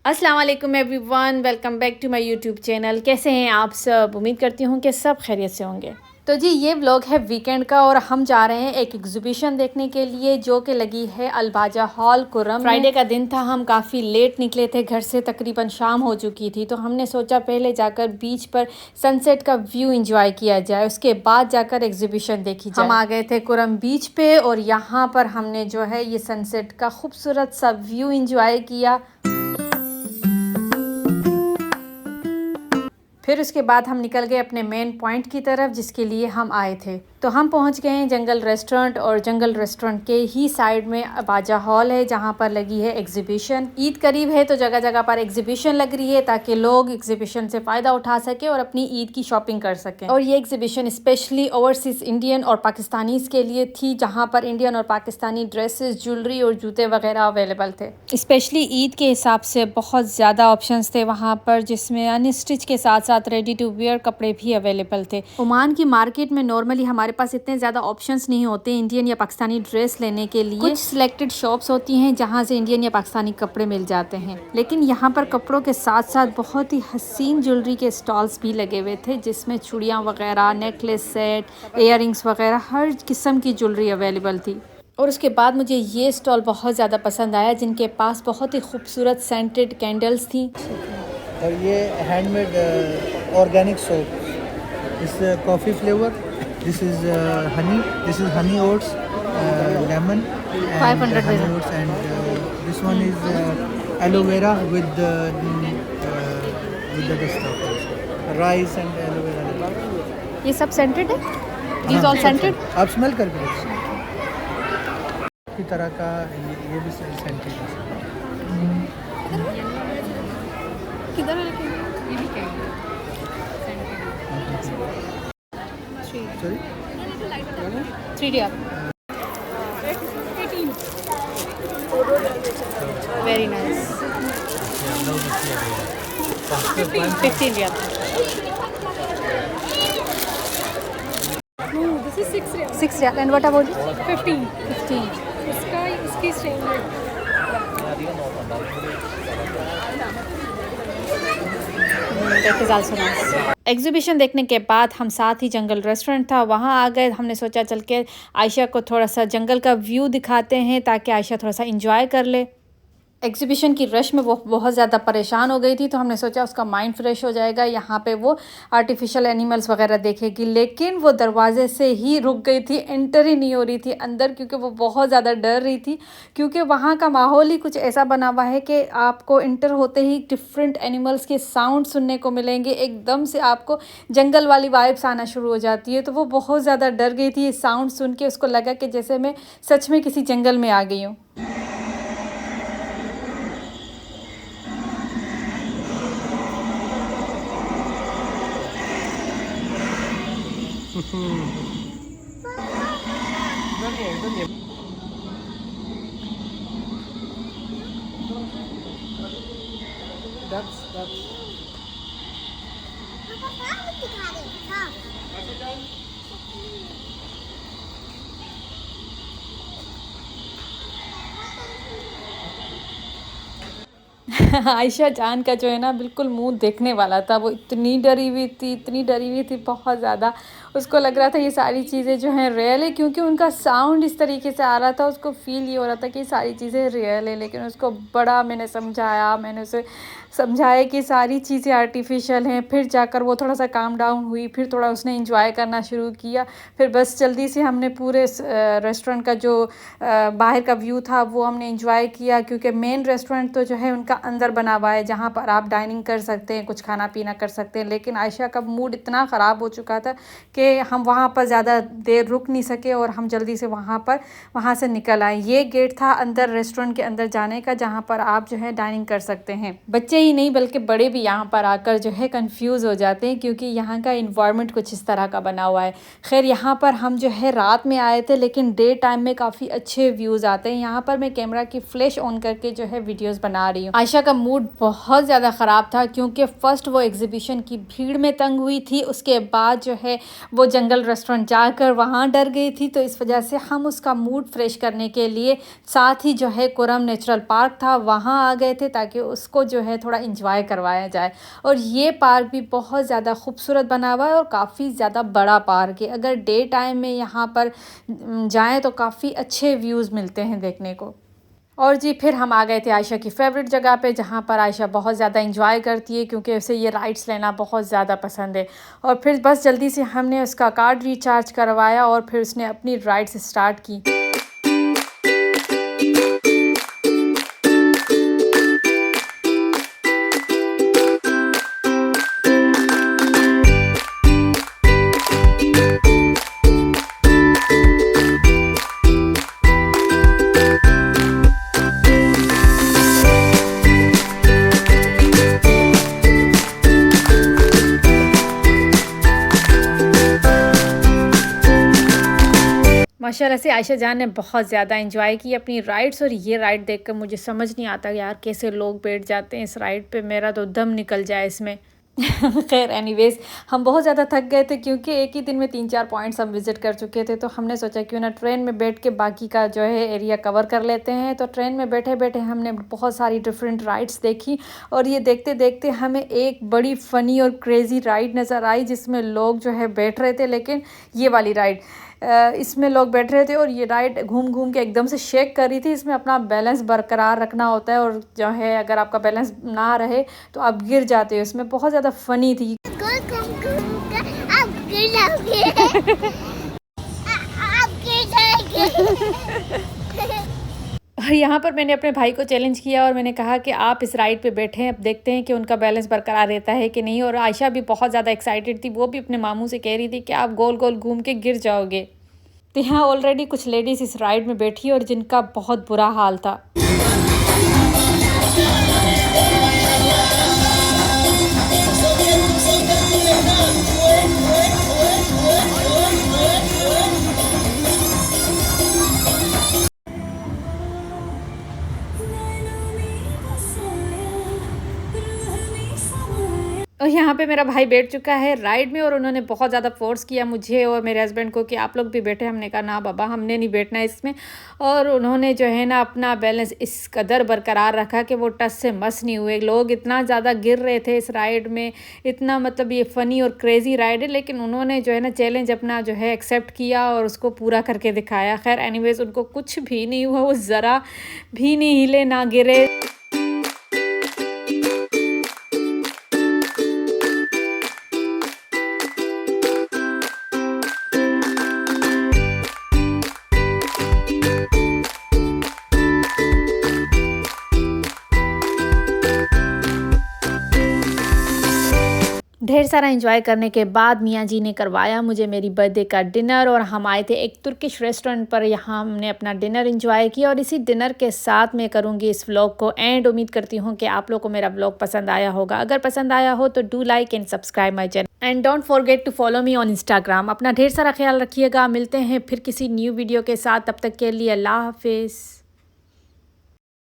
अस्सलाम वालेकुम everyone, welcome back to my YouTube channel. कैसे हैं आप सब? उम्मीद करती हूँ कि सब खैरियत से होंगे। तो जी ये व्लॉग है वीकेंड का और हम जा रहे हैं एक एग्जीबिशन देखने के लिए जो कि लगी है अलबाजा हॉल कुर्रम। फ्राइडे का दिन था, हम काफ़ी लेट निकले थे घर से, तकरीबन शाम हो चुकी थी। तो हमने सोचा पहले जाकर बीच पर सनसेट का व्यू इंजॉय किया जाए, उसके बाद जाकर एग्जीबिशन देखी जाए। हम आ गए थे कुर्रम बीच पे और यहाँ पर हमने जो है ये सनसेट का खूबसूरत सा व्यू इंजॉय किया। फिर उसके बाद हम निकल गए अपने मेन पॉइंट की तरफ जिसके लिए हम आए थे। तो हम पहुंच गए हैं जंगल रेस्टोरेंट और जंगल रेस्टोरेंट के ही साइड में अलबाजा हॉल है जहां पर लगी है एग्जीबिशन। ईद करीब है तो जगह जगह पर एग्जीबिशन लग रही है ताकि लोग एग्जीबिशन से फ़ायदा उठा सके और अपनी ईद की शॉपिंग कर सकें। और ये एग्जीबिशन स्पेशली ओवरसीज़ इंडियन और पाकिस्तानीज़ के लिए थी, जहाँ पर इंडियन और पाकिस्तानी ड्रेसेस, ज्वेलरी और जूते वगैरह अवेलेबल थे। स्पेशली ईद के हिसाब से बहुत ज़्यादा ऑप्शंस थे वहाँ पर, जिसमें अनस्टिच के साथ साथ रेडी टू वेयर कपड़े भी अवेलेबल थे। ओमान की मार्केट में नॉर्मली हमारे पास इतने ज़्यादा ऑप्शंस नहीं होते इंडियन या पाकिस्तानी ड्रेस लेने के लिए। कुछ सिलेक्टेड शॉप्स होती हैं जहाँ से इंडियन या पाकिस्तानी कपड़े मिल जाते हैं, लेकिन यहाँ पर कपड़ों के साथ साथ बहुत ही हसीन ज्वेलरी के स्टॉल्स भी लगे हुए थे जिसमें चूड़ियाँ वगैरह, नेकलेस सेट, इयररिंग्स वगैरह हर किस्म की ज्वेलरी अवेलेबल थी। और उसके बाद मुझे ये स्टॉल बहुत ज़्यादा पसंद आया जिनके पास बहुत ही खूबसूरत सेंटेड कैंडल्स थी। और ये handmade organic soap, this coffee flavour, this is Honey oats, lemon 500 Honey oats and this one is aloe vera with rice and aloe vera. ये सब सेंटेड है? These all scented? आप स्मेल करके देखिए, की तरह का ये भी सेंटेड है। किधर है? सॉरी 3D आप। Very nice. 15 riyal. No, this is 6 real. 6 riyal. And what about 15. 15? इसकी सेम है. एग्जीबिशन देखने के बाद हम साथ ही जंगल रेस्टोरेंट था वहाँ आ गए। हमने सोचा चल के आयशा को थोड़ा सा जंगल का व्यू दिखाते हैं ताकि आयशा थोड़ा सा इंजॉय कर ले। एग्जीबिशन की रश में वो बहुत ज़्यादा परेशान हो गई थी, तो हमने सोचा उसका माइंड फ्रेश हो जाएगा, यहाँ पे वो आर्टिफिशियल एनिमल्स वगैरह देखेगी। लेकिन वो दरवाजे से ही रुक गई थी, एंटर ही नहीं हो रही थी अंदर, क्योंकि वो बहुत ज़्यादा डर रही थी। क्योंकि वहाँ का माहौल ही कुछ ऐसा बना हुआ है कि आपको एंटर होते ही डिफरेंट एनिमल्स के साउंड सुनने को मिलेंगे, एकदम से आपको जंगल वाली वाइब्स आना शुरू हो जाती है। तो वो बहुत ज़्यादा डर गई थी ये साउंड सुन के, उसको लगा कि जैसे मैं सच में किसी जंगल में आ गई हूँ। आयशा जान का जो है ना बिल्कुल मुंह देखने वाला था, वो इतनी डरी हुई थी बहुत ज़्यादा। उसको लग रहा था ये सारी चीज़ें जो हैं रियल है, क्योंकि उनका साउंड इस तरीके से आ रहा था, उसको फील ये हो रहा था कि ये सारी चीज़ें रियल है। लेकिन उसको बड़ा मैंने उसे समझाया कि सारी चीज़ें आर्टिफिशियल हैं। फिर जाकर वो थोड़ा सा काम डाउन हुई, फिर थोड़ा उसने इंजॉय करना शुरू किया। फिर बस जल्दी से हमने पूरे रेस्टोरेंट का जो बाहर का व्यू था वो हमने इंजॉय किया, क्योंकि मेन रेस्टोरेंट तो जो है उनका अंदर बना हुआ है जहाँ पर आप डाइनिंग कर सकते हैं, कुछ खाना पीना कर सकते हैं। लेकिन आयशा का मूड इतना ख़राब हो चुका था कि हम वहाँ पर ज़्यादा देर रुक नहीं सके और हम जल्दी से वहाँ से निकल आए। ये गेट था अंदर रेस्टोरेंट के अंदर जाने का, जहाँ पर आप जो है डाइनिंग कर सकते हैं। बच्चे ही नहीं बल्कि बड़े भी यहाँ पर आकर जो है कंफ्यूज हो जाते हैं, क्योंकि यहाँ का इन्वायरमेंट कुछ इस तरह का बना हुआ है। खैर यहाँ पर हम जो है रात में आए थे, लेकिन डे टाइम में काफ़ी अच्छे व्यूज़ आते हैं। यहाँ पर मैं कैमरा की फ्लैश ऑन करके जो है वीडियोस बना रही हूँ। आयशा का मूड बहुत ज़्यादा ख़राब था, क्योंकि फ़र्स्ट वो एग्जीबिशन की भीड़ में तंग हुई थी, उसके बाद जो है वो जंगल रेस्टोरेंट जाकर वहाँ डर गई थी, तो इस वजह से हम उसका मूड फ्रेश करने के लिए साथ ही जो है कोरम नेचुरल पार्क था वहाँ आ गए थे, ताकि उसको जो है थोड़ा इंजॉय करवाया जाए। और ये पार्क भी बहुत ज़्यादा खूबसूरत बना हुआ है और काफ़ी ज़्यादा बड़ा पार्क है। अगर डे टाइम में यहाँ पर जाएँ तो काफ़ी अच्छे व्यूज़ मिलते हैं देखने को। और जी फिर हम आ गए थे आयशा की फ़ेवरेट जगह पे, जहाँ पर आयशा बहुत ज़्यादा एंजॉय करती है, क्योंकि उसे ये राइड्स लेना बहुत ज़्यादा पसंद है। और फिर बस जल्दी से हमने उसका कार्ड रिचार्ज करवाया और फिर उसने अपनी राइड्स स्टार्ट की। माशाल्लाह से आयशा जान ने बहुत ज़्यादा एंजॉय की अपनी राइड्स। और ये राइड देखकर मुझे समझ नहीं आता यार कैसे लोग बैठ जाते हैं इस राइड पे, मेरा तो दम निकल जाए इसमें। खैर एनीवेज़ हम बहुत ज़्यादा थक गए थे, क्योंकि एक ही दिन में 3-4 पॉइंट्स हम विज़िट कर चुके थे, तो हमने सोचा क्यों ना ट्रेन में बैठ के बाकी का जो है एरिया कवर कर लेते हैं। तो ट्रेन में बैठे बैठे हमने बहुत सारी डिफरेंट राइड्स देखी, और ये देखते देखते हमें एक बड़ी फ़नी और क्रेज़ी राइड नज़र आई, जिसमें लोग जो है बैठ रहे थे, लेकिन ये वाली राइड इसमें लोग बैठ रहे थे और ये राइड घूम घूम के एकदम से शेक कर रही थी। इसमें अपना बैलेंस बरकरार रखना होता है, और जो है अगर आपका बैलेंस ना रहे तो आप गिर जाते हो। इसमें बहुत ज़्यादा फ़नी थी। आप गिर जाओगे। आप गिर जाओगे। और यहाँ पर मैंने अपने भाई को चैलेंज किया और मैंने कहा कि आप इस राइड पे बैठें, अब देखते हैं कि उनका बैलेंस बरकरार रहता है कि नहीं। और आयशा भी बहुत ज़्यादा एक्साइटेड थी, वो भी अपने मामू से कह रही थी कि आप गोल गोल घूम के गिर जाओगे। तो यहाँ ऑलरेडी कुछ लेडीज़ इस राइड में बैठी और जिनका बहुत बुरा हाल था। और यहाँ पे मेरा भाई बैठ चुका है राइड में, और उन्होंने बहुत ज़्यादा फोर्स किया मुझे और मेरे हस्बैंड को कि आप लोग भी बैठे। हमने कहा ना बाबा, हमने नहीं बैठना इसमें। और उन्होंने जो है ना अपना बैलेंस इस कदर बरकरार रखा कि वो टस से मस नहीं हुए। लोग इतना ज़्यादा गिर रहे थे इस राइड में, इतना मतलब ये फ़नी और क्रेज़ी राइड है, लेकिन उन्होंने जो है ना चैलेंज अपना जो है एक्सेप्ट किया और उसको पूरा करके दिखाया। खैर एनीवेज़ उनको कुछ भी नहीं हुआ, वो ज़रा भी नहीं हिले ना गिरे। ढेर सारा एंजॉय करने के बाद मियाँ जी ने करवाया मुझे मेरी बर्थडे का डिनर, और हम आए थे एक तुर्किश रेस्टोरेंट पर। यहाँ हमने अपना डिनर एंजॉय किया, और इसी डिनर के साथ मैं करूँगी इस व्लॉग को एंड। उम्मीद करती हूँ कि आप लोग को मेरा व्लॉग पसंद आया होगा। अगर पसंद आया हो तो do like and subscribe my channel and don't forget to follow me on Instagram. अपना ढेर सारा ख्याल रखिएगा। मिलते हैं फिर किसी न्यू वीडियो के साथ, तब तक के लिए अल्लाह हाफिज़।